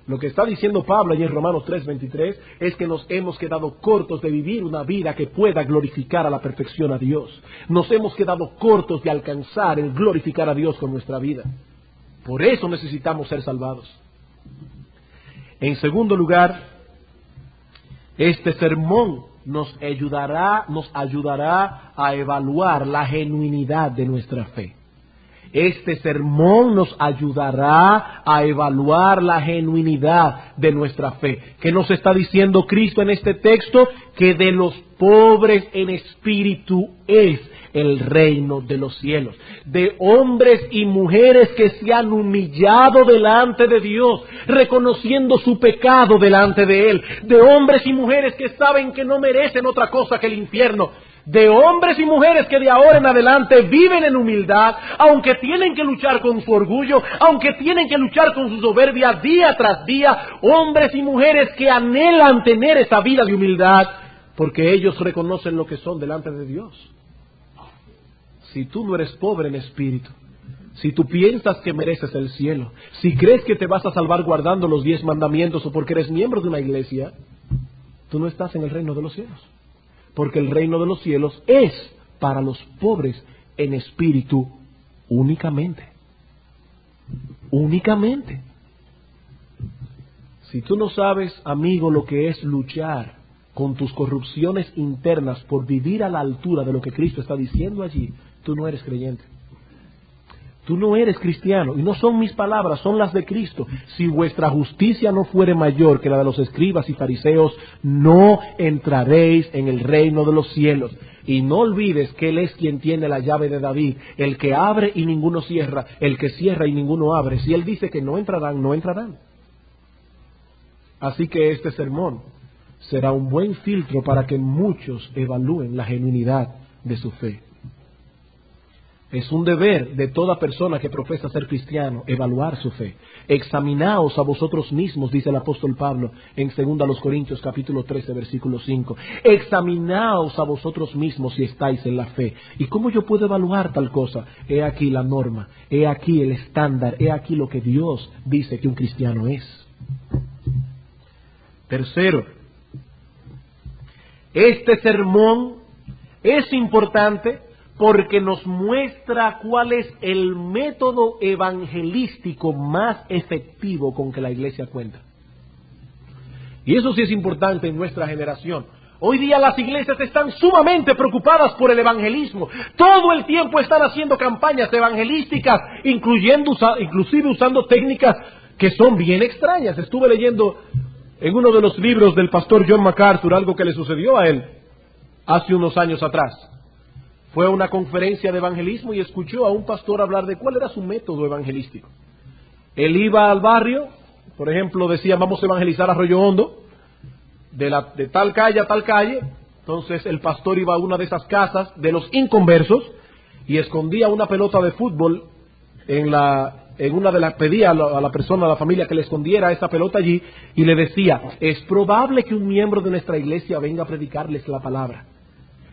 Lo que está diciendo Pablo allí en Romanos 3:23 es que nos hemos quedado cortos de vivir una vida que pueda glorificar a la perfección a Dios. Nos hemos quedado cortos de alcanzar el glorificar a Dios con nuestra vida. Por eso necesitamos ser salvados. En segundo lugar, este sermón nos ayudará a evaluar la genuinidad de nuestra fe. Este sermón nos ayudará a evaluar la genuinidad de nuestra fe. ¿Qué nos está diciendo Cristo en este texto? Que de los pobres en espíritu es el reino de los cielos. De hombres y mujeres que se han humillado delante de Dios, reconociendo su pecado delante de Él. De hombres y mujeres que saben que no merecen otra cosa que el infierno. De hombres y mujeres que de ahora en adelante viven en humildad, aunque tienen que luchar con su orgullo, aunque tienen que luchar con su soberbia día tras día, hombres y mujeres que anhelan tener esa vida de humildad, porque ellos reconocen lo que son delante de Dios. Si tú no eres pobre en espíritu, si tú piensas que mereces el cielo, si crees que te vas a salvar guardando los 10 mandamientos o porque eres miembro de una iglesia, tú no estás en el reino de los cielos. Porque el reino de los cielos es para los pobres en espíritu únicamente. Únicamente. Si tú no sabes, amigo, lo que es luchar con tus corrupciones internas por vivir a la altura de lo que Cristo está diciendo allí, tú no eres creyente. Tú no eres cristiano, y no son mis palabras, son las de Cristo. Si vuestra justicia no fuere mayor que la de los escribas y fariseos, no entraréis en el reino de los cielos. Y no olvides que Él es quien tiene la llave de David, el que abre y ninguno cierra, el que cierra y ninguno abre. Si Él dice que no entrarán, no entrarán. Así que este sermón será un buen filtro para que muchos evalúen la genuinidad de su fe. Es un deber de toda persona que profesa ser cristiano evaluar su fe. Examinaos a vosotros mismos, dice el apóstol Pablo en 2 Corintios capítulo 13, versículo 5. Examinaos a vosotros mismos si estáis en la fe. ¿Y cómo yo puedo evaluar tal cosa? He aquí la norma, he aquí el estándar, he aquí lo que Dios dice que un cristiano es. Tercero, este sermón es importante porque nos muestra cuál es el método evangelístico más efectivo con que la iglesia cuenta. Y eso sí es importante en nuestra generación. Hoy día las iglesias están sumamente preocupadas por el evangelismo. Todo el tiempo están haciendo campañas evangelísticas, inclusive usando técnicas que son bien extrañas. Estuve leyendo en uno de los libros del pastor John MacArthur algo que le sucedió a él hace unos años atrás. Fue a una conferencia de evangelismo y escuchó a un pastor hablar de cuál era su método evangelístico. Él iba al barrio, por ejemplo, decía, vamos a evangelizar Arroyo Hondo, de tal calle a tal calle. Entonces el pastor iba a una de esas casas de los inconversos y escondía una pelota de fútbol pedía a la persona, a la familia, que le escondiera esa pelota allí y le decía, es probable que un miembro de nuestra iglesia venga a predicarles la palabra.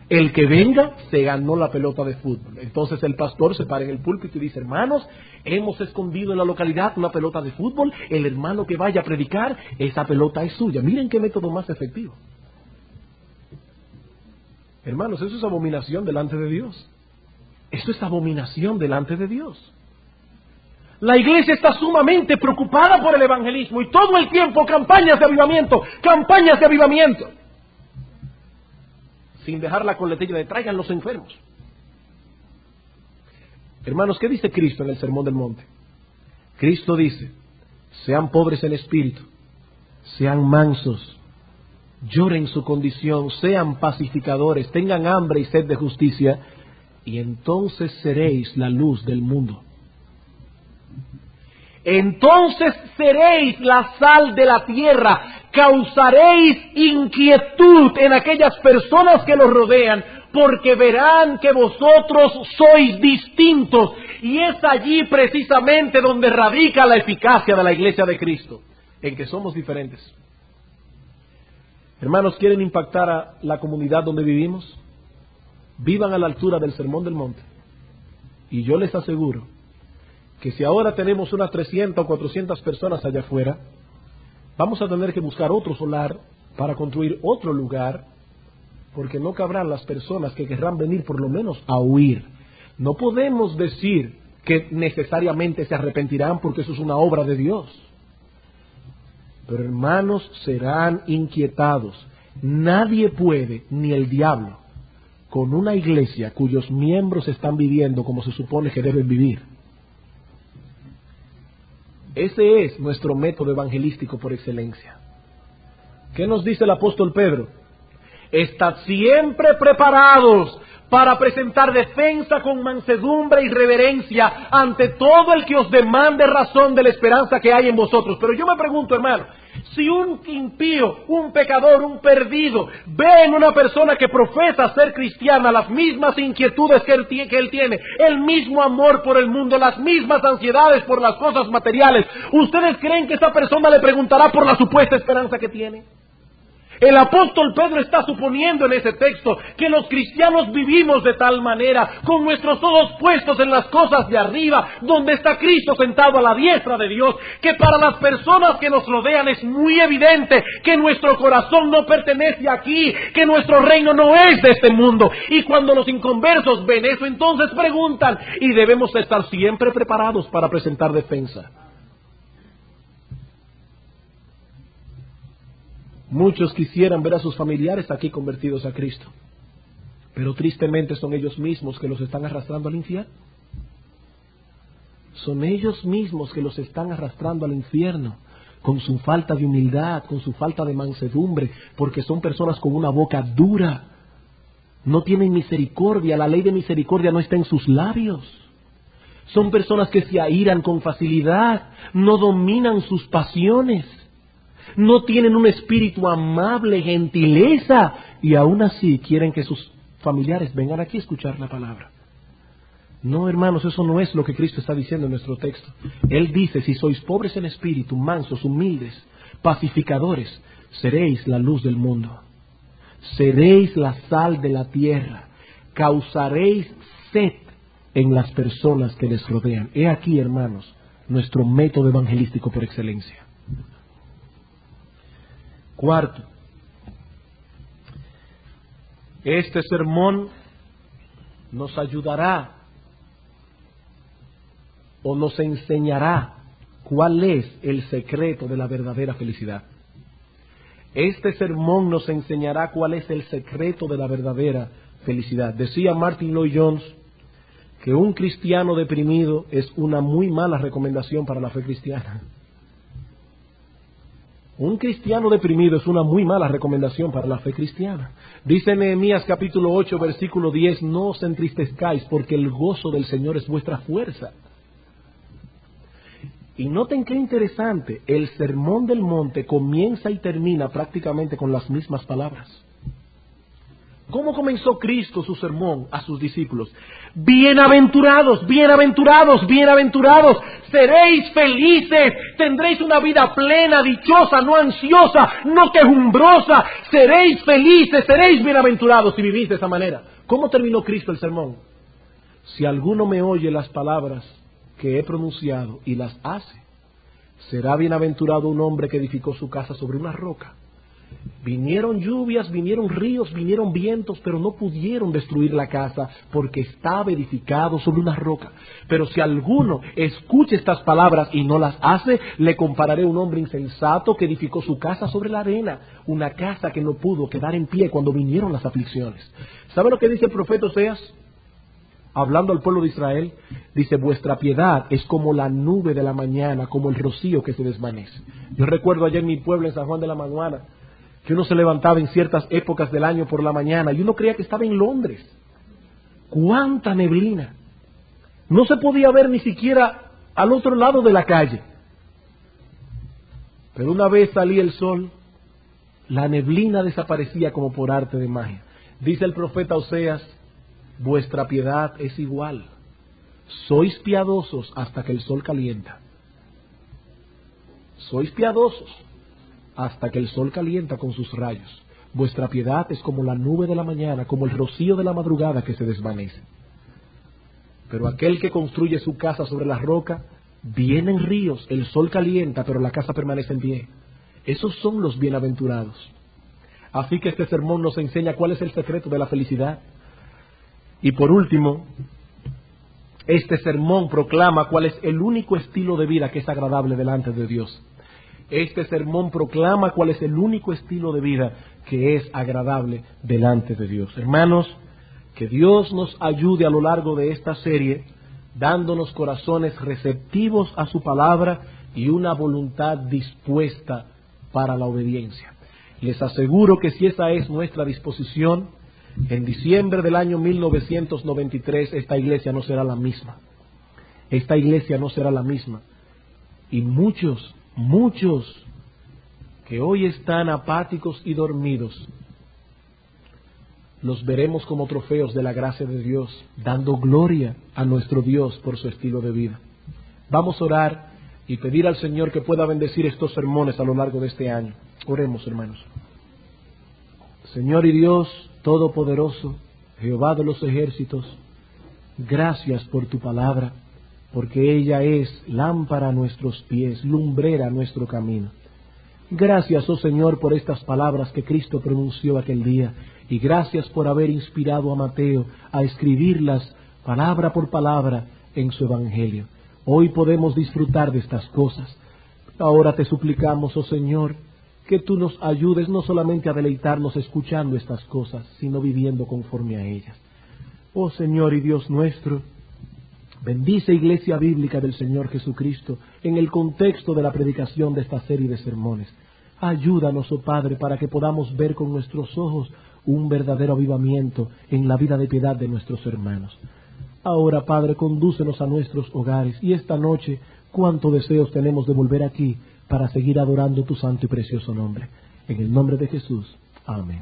El que venga se ganó la pelota de fútbol. Entonces el pastor se para en el púlpito y dice, hermanos, hemos escondido en la localidad una pelota de fútbol, el hermano que vaya a predicar, esa pelota es suya. Miren qué método más efectivo. Hermanos, eso es abominación delante de Dios. Eso es abominación delante de Dios. La iglesia está sumamente preocupada por el evangelismo y todo el tiempo campañas de avivamiento, sin dejar la coletilla de traigan los enfermos. Hermanos, ¿qué dice Cristo en el Sermón del Monte? Cristo dice, sean pobres en espíritu, sean mansos, lloren su condición, sean pacificadores, tengan hambre y sed de justicia, y entonces seréis la luz del mundo. Entonces seréis la sal de la tierra, causaréis inquietud en aquellas personas que los rodean, porque verán que vosotros sois distintos, y es allí precisamente donde radica la eficacia de la iglesia de Cristo, en que somos diferentes. Hermanos, ¿quieren impactar a la comunidad donde vivimos? Vivan a la altura del Sermón del Monte, y yo les aseguro que si ahora tenemos unas 300 o 400 personas allá afuera, vamos a tener que buscar otro solar para construir otro lugar, porque no cabrán las personas que querrán venir por lo menos a oír. No podemos decir que necesariamente se arrepentirán, porque eso es una obra de Dios. Pero hermanos, serán inquietados. Nadie puede, ni el diablo, con una iglesia cuyos miembros están viviendo como se supone que deben vivir. Ese es nuestro método evangelístico por excelencia. ¿Qué nos dice el apóstol Pedro? Estad siempre preparados para presentar defensa con mansedumbre y reverencia ante todo el que os demande razón de la esperanza que hay en vosotros. Pero yo me pregunto, hermano, si un impío, un pecador, un perdido, ve en una persona que profesa ser cristiana las mismas inquietudes que él tiene, el mismo amor por el mundo, las mismas ansiedades por las cosas materiales, ¿ustedes creen que esa persona le preguntará por la supuesta esperanza que tiene? El apóstol Pedro está suponiendo en ese texto que los cristianos vivimos de tal manera, con nuestros ojos puestos en las cosas de arriba, donde está Cristo sentado a la diestra de Dios, que para las personas que nos rodean es muy evidente que nuestro corazón no pertenece aquí, que nuestro reino no es de este mundo. Y cuando los inconversos ven eso, entonces preguntan, y debemos estar siempre preparados para presentar defensa. Muchos quisieran ver a sus familiares aquí convertidos a Cristo, pero tristemente son ellos mismos que los están arrastrando al infierno. Son ellos mismos que los están arrastrando al infierno, con su falta de humildad, con su falta de mansedumbre, porque son personas con una boca dura, no tienen misericordia, la ley de misericordia no está en sus labios. Son personas que se airan con facilidad, no dominan sus pasiones, no tienen un espíritu amable, gentileza, y aún así quieren que sus familiares vengan aquí a escuchar la palabra. No, hermanos, eso no es lo que Cristo está diciendo en nuestro texto. Él dice, si sois pobres en espíritu, mansos, humildes, pacificadores, seréis la luz del mundo. Seréis la sal de la tierra. Causaréis sed en las personas que les rodean. He aquí, hermanos, nuestro método evangelístico por excelencia. Cuarto, este sermón nos ayudará o nos enseñará cuál es el secreto de la verdadera felicidad. Este sermón nos enseñará cuál es el secreto de la verdadera felicidad. Decía Martin Lloyd-Jones que un cristiano deprimido es una muy mala recomendación para la fe cristiana. Un cristiano deprimido es una muy mala recomendación para la fe cristiana. Dice Nehemías capítulo 8, versículo 10, no os entristezcáis porque el gozo del Señor es vuestra fuerza. Y noten qué interesante, el Sermón del Monte comienza y termina prácticamente con las mismas palabras. ¿Cómo comenzó Cristo su sermón a sus discípulos? Bienaventurados, bienaventurados, bienaventurados, seréis felices, tendréis una vida plena, dichosa, no ansiosa, no quejumbrosa, seréis felices, seréis bienaventurados si vivís de esa manera. ¿Cómo terminó Cristo el sermón? Si alguno me oye las palabras que he pronunciado y las hace, será bienaventurado un hombre que edificó su casa sobre una roca. Vinieron lluvias, vinieron ríos, vinieron vientos, pero no pudieron destruir la casa porque estaba edificado sobre una roca. Pero si alguno escucha estas palabras y no las hace, le compararé a un hombre insensato que edificó su casa sobre la arena, una casa que no pudo quedar en pie cuando vinieron las aflicciones. ¿Sabe lo que dice el profeta Oseas? Hablando al pueblo de Israel, dice, vuestra piedad es como la nube de la mañana, como el rocío que se desvanece. Yo recuerdo allá en mi pueblo, en San Juan de la Maguana, que uno se levantaba en ciertas épocas del año por la mañana y uno creía que estaba en Londres. ¡Cuánta neblina! No se podía ver ni siquiera al otro lado de la calle. Pero una vez salía el sol, la neblina desaparecía como por arte de magia. Dice el profeta Oseas, vuestra piedad es igual. Sois piadosos hasta que el sol calienta. Sois piadosos hasta que el sol calienta con sus rayos. Vuestra piedad es como la nube de la mañana, como el rocío de la madrugada que se desvanece. Pero aquel que construye su casa sobre la roca, vienen ríos, el sol calienta, pero la casa permanece en pie. Esos son los bienaventurados. Así que este sermón nos enseña cuál es el secreto de la felicidad. Y por último, este sermón proclama cuál es el único estilo de vida que es agradable delante de Dios. Este sermón proclama cuál es el único estilo de vida que es agradable delante de Dios. Hermanos, que Dios nos ayude a lo largo de esta serie, dándonos corazones receptivos a su palabra y una voluntad dispuesta para la obediencia. Les aseguro que si esa es nuestra disposición, en diciembre del año 1993 esta iglesia no será la misma. Esta iglesia no será la misma. Y muchos que hoy están apáticos y dormidos, los veremos como trofeos de la gracia de Dios, dando gloria a nuestro Dios por su estilo de vida. Vamos a orar y pedir al Señor que pueda bendecir estos sermones a lo largo de este año. Oremos, hermanos. Señor y Dios Todopoderoso, Jehová de los ejércitos, gracias por tu palabra, porque ella es lámpara a nuestros pies, lumbrera a nuestro camino. Gracias, oh Señor, por estas palabras que Cristo pronunció aquel día, y gracias por haber inspirado a Mateo a escribirlas palabra por palabra en su Evangelio. Hoy podemos disfrutar de estas cosas. Ahora te suplicamos, oh Señor, que tú nos ayudes no solamente a deleitarnos escuchando estas cosas, sino viviendo conforme a ellas. Oh Señor y Dios nuestro, bendice Iglesia Bíblica del Señor Jesucristo en el contexto de la predicación de esta serie de sermones. Ayúdanos, oh Padre, para que podamos ver con nuestros ojos un verdadero avivamiento en la vida de piedad de nuestros hermanos. Ahora, Padre, condúcenos a nuestros hogares y esta noche, cuántos deseos tenemos de volver aquí para seguir adorando tu santo y precioso nombre. En el nombre de Jesús. Amén.